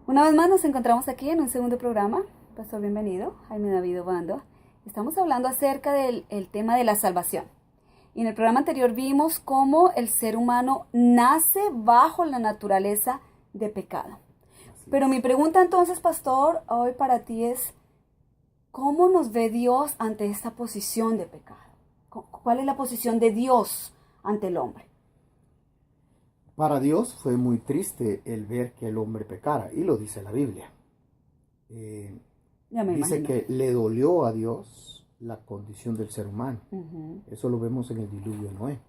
Una vez más nos encontramos aquí en un segundo programa. Pastor, bienvenido, Jaime David Obando. Estamos hablando acerca del tema de la salvación. Y en el programa anterior vimos cómo el ser humano nace bajo la naturaleza de pecado. Pero mi pregunta entonces, Pastor, hoy para ti es, ¿cómo nos ve Dios ante esta posición de pecado? ¿Cuál es la posición de Dios ante el hombre? Para Dios fue muy triste el ver que el hombre pecara, y lo dice la Biblia. Ya me Dice imagino. que le dolió a Dios la condición del ser humano. Ujú. Eso lo vemos en el diluvio de Noé.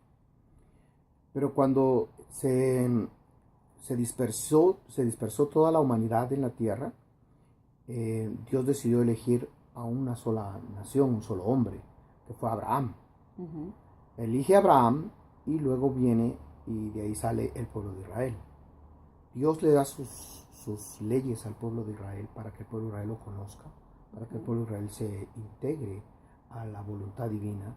Pero cuando se dispersó toda la humanidad en la tierra, Dios decidió elegir a una sola nación, un solo hombre, que fue Abraham. Ujú. Elige a Abraham y luego viene y de ahí sale el pueblo de Israel. Dios le da sus leyes al pueblo de Israel para que el pueblo de Israel lo conozca, para que el pueblo de Israel se integre a la voluntad divina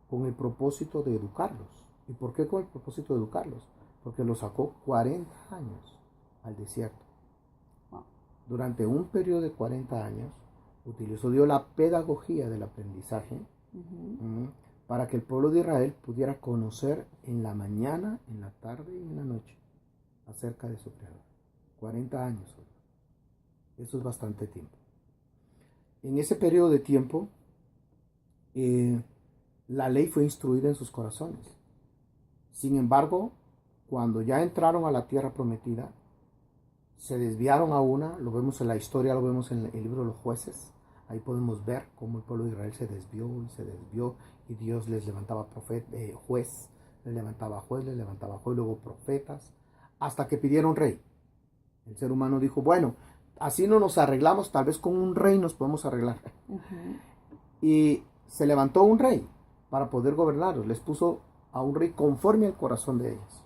con el propósito de educarlos. ¿Y por qué con el propósito de educarlos? Porque los sacó 40 años al desierto. Durante un periodo de 40 años utilizó Dios la pedagogía del aprendizaje para que el pueblo de Israel pudiera conocer en la mañana, en la tarde y en la noche acerca de su Creador. 40 años. Eso es bastante tiempo. En ese periodo de tiempo, la ley fue instruida en sus corazones. Sin embargo, cuando ya entraron a la tierra prometida, se desviaron a una, lo vemos en la historia, lo vemos en el libro de los jueces. Ahí podemos ver cómo el pueblo de Israel se desvió y Dios les levantaba juez, les levantaba juez, luego profetas, hasta que pidieron rey. El ser humano dijo, bueno, así no nos arreglamos, tal vez con un rey nos podemos arreglar. Y se levantó un rey para poder gobernarlos, les puso a un rey conforme al corazón de ellos.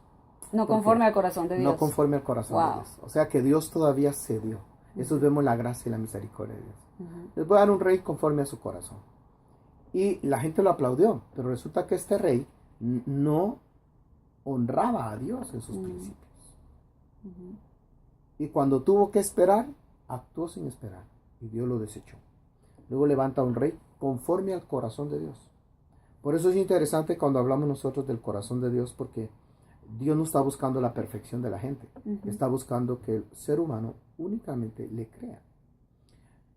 No conforme al corazón de Dios. No conforme al corazón de Dios. O sea que Dios todavía cedió. Eso vemos la gracia y la misericordia de Dios. Les voy a dar un rey conforme a su corazón. Y la gente lo aplaudió, pero resulta que este rey no honraba a Dios en sus principios. Y cuando tuvo que esperar, actuó sin esperar. Y Dios lo desechó. Luego levanta un rey conforme al corazón de Dios. Por eso es interesante cuando hablamos nosotros del corazón de Dios, porque Dios no está buscando la perfección de la gente. Está buscando que el ser humano únicamente le crea.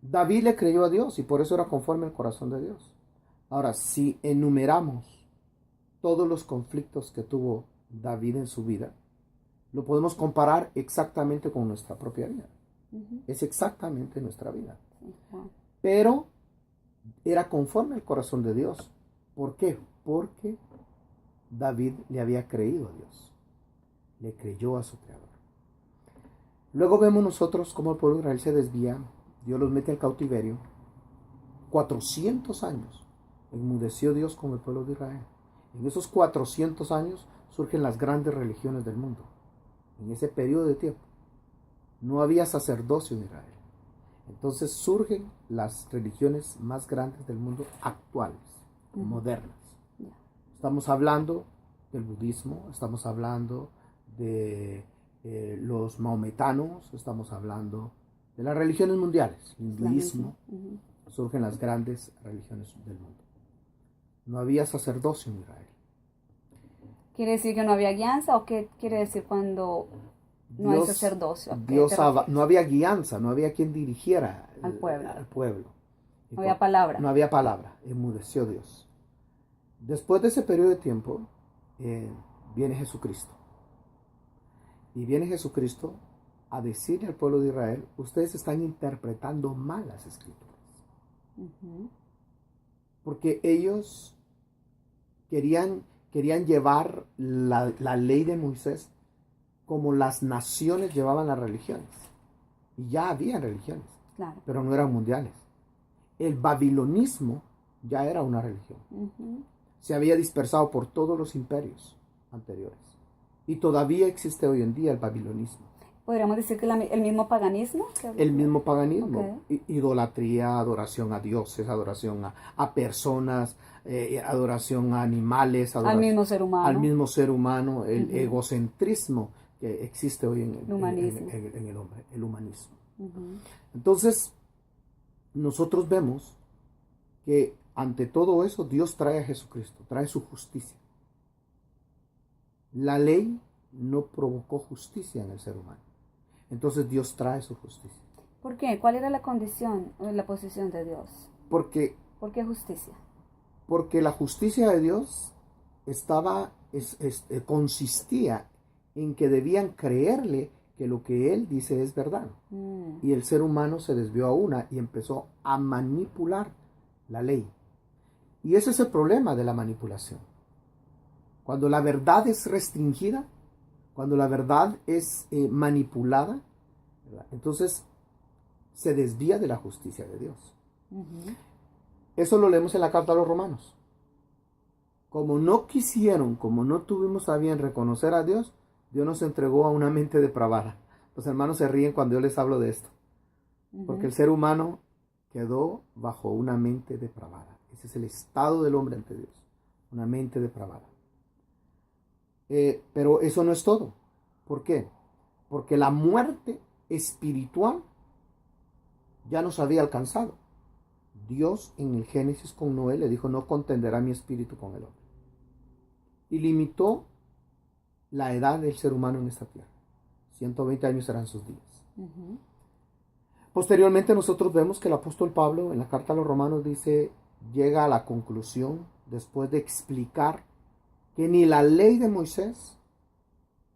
David le creyó a Dios y por eso era conforme al corazón de Dios. Ahora, si enumeramos todos los conflictos que tuvo David en su vida, lo podemos comparar exactamente con nuestra propia vida. Es exactamente nuestra vida. Pero era conforme al corazón de Dios. ¿Por qué? Porque David le había creído a Dios. Le creyó a su Creador. Luego vemos nosotros cómo el pueblo de Israel se desvía. Dios los mete al cautiverio. 400 años enmudeció Dios con el pueblo de Israel. En esos 400 años surgen las grandes religiones del mundo. En ese periodo de tiempo no había sacerdocio en Israel. Entonces surgen las religiones más grandes del mundo actuales, modernas. Estamos hablando del budismo, estamos hablando de los maometanos, estamos hablando de las religiones mundiales, hinduismo. Surgen las grandes religiones del mundo. No había sacerdocio en Israel. ¿Quiere decir que no había guianza o qué quiere decir cuando no hay sacerdocio? No había guianza, no había quien dirigiera al pueblo. No había palabra. No había palabra, enmudeció Dios. Después de ese periodo de tiempo, viene Jesucristo. Y viene Jesucristo a decirle al pueblo de Israel, ustedes están interpretando mal las escrituras. Porque ellos querían llevar la ley de Moisés como las naciones llevaban las religiones. Y ya había religiones, claro, pero no eran mundiales. El babilonismo ya era una religión. Se había dispersado por todos los imperios anteriores. Y todavía existe hoy en día el babilonismo. ¿Podríamos decir que el mismo paganismo? El mismo paganismo. Okay. Idolatría, adoración a dioses, adoración a personas, adoración a animales. Al mismo ser humano. Al mismo ser humano, el egocentrismo que existe hoy en El humanismo. en el hombre, el humanismo. Ujú. Entonces, nosotros vemos que ante todo eso Dios trae a Jesucristo, trae su justicia. La ley no provocó justicia en el ser humano. Entonces Dios trae su justicia. ¿Por qué? ¿Cuál era la condición o la posición de Dios? Porque, ¿Por qué justicia? porque la justicia de Dios consistía en que debían creerle que lo que Él dice es verdad. Y el ser humano se desvió a una y empezó a manipular la ley. Y ese es el problema de la manipulación. Cuando la verdad es restringida, cuando la verdad es manipulada, ¿verdad? Entonces se desvía de la justicia de Dios. Uh-huh. Eso lo leemos en la carta a los Romanos. Como no quisieron, como no tuvimos a bien reconocer a Dios, Dios nos entregó a una mente depravada. Los hermanos se ríen cuando yo les hablo de esto. Uh-huh. Porque el ser humano quedó bajo una mente depravada. Ese es el estado del hombre ante Dios. Una mente depravada. Pero eso no es todo. ¿Por qué? Porque la muerte espiritual ya nos había alcanzado. Dios en el Génesis con Noé le dijo: no contenderá mi espíritu con el hombre. Y limitó la edad del ser humano en esta tierra. 120 años serán sus días. Uh-huh. Posteriormente nosotros vemos que el apóstol Pablo en la carta a los Romanos llega a la conclusión, después de explicar que ni la ley de Moisés,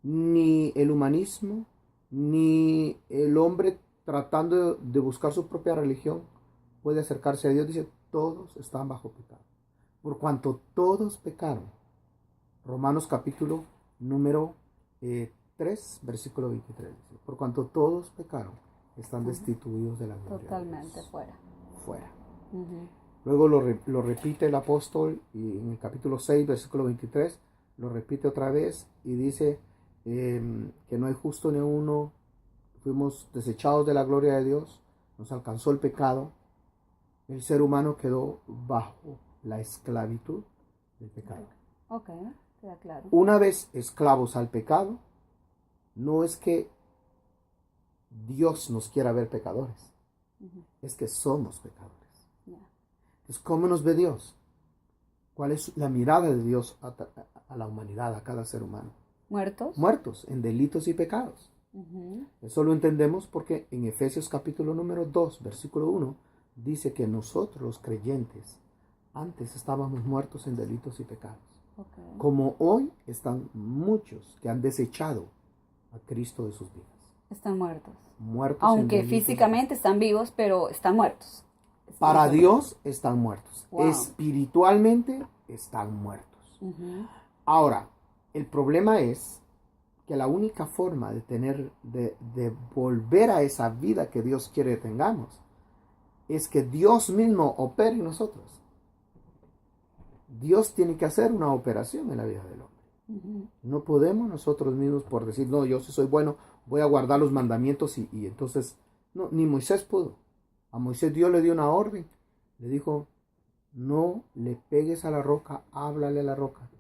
ni el humanismo, ni el hombre tratando de buscar su propia religión puede acercarse a Dios. Dice: todos están bajo pecado, por cuanto todos pecaron. Romanos capítulo número 3, versículo 23. Dice: por cuanto todos pecaron, están destituidos de la gloria de Dios. Totalmente fuera. Fuera. Uh-huh. Luego lo repite el apóstol y en el capítulo 6, versículo 23, lo repite otra vez y dice que no hay justo ni uno, fuimos desechados de la gloria de Dios, nos alcanzó el pecado, el ser humano quedó bajo la esclavitud del pecado. Ok, queda claro. Una vez esclavos al pecado, no es que Dios nos quiera ver pecadores, uh-huh, es que somos pecadores. Yeah. Entonces, ¿cómo nos ve Dios? ¿Cuál es la mirada de Dios a la humanidad, a cada ser humano? ¿Muertos? Muertos en delitos y pecados. Uh-huh. Eso lo entendemos porque en Efesios capítulo número 2, versículo 1, dice que nosotros los creyentes antes estábamos muertos en delitos y pecados. Okay. Como hoy están muchos que han desechado a Cristo de sus vidas. Están muertos. Muertos. Aunque físicamente están vivos, pero están muertos. Para Dios están muertos. Wow. Espiritualmente están muertos. Uh-huh. Ahora, el problema es que la única forma de volver a esa vida que Dios quiere que tengamos es que Dios mismo opere en nosotros. Dios tiene que hacer una operación en la vida del hombre. Uh-huh. No podemos nosotros mismos, por decir: no, yo sí soy bueno, voy a guardar los mandamientos y entonces, no, ni Moisés pudo. A Moisés Dios le dio una orden, le dijo: no le pegues a la roca, háblale a la roca.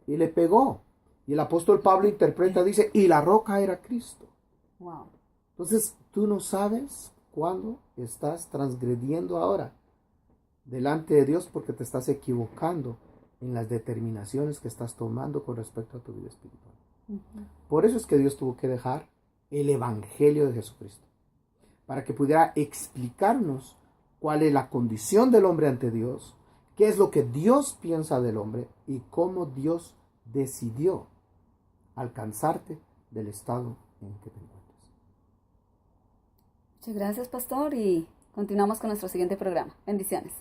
Y le pegó. Y el apóstol Pablo interpreta, dice: y la roca era Cristo. Wow. Entonces, tú no sabes cuándo estás transgrediendo ahora delante de Dios, porque te estás equivocando en las determinaciones que estás tomando con respecto a tu vida espiritual. Uh-huh. Por eso es que Dios tuvo que dejar el evangelio de Jesucristo, para que pudiera explicarnos cuál es la condición del hombre ante Dios, qué es lo que Dios piensa del hombre y cómo Dios decidió alcanzarte del estado en que te encuentras. Muchas gracias, pastor, y continuamos con nuestro siguiente programa. Bendiciones.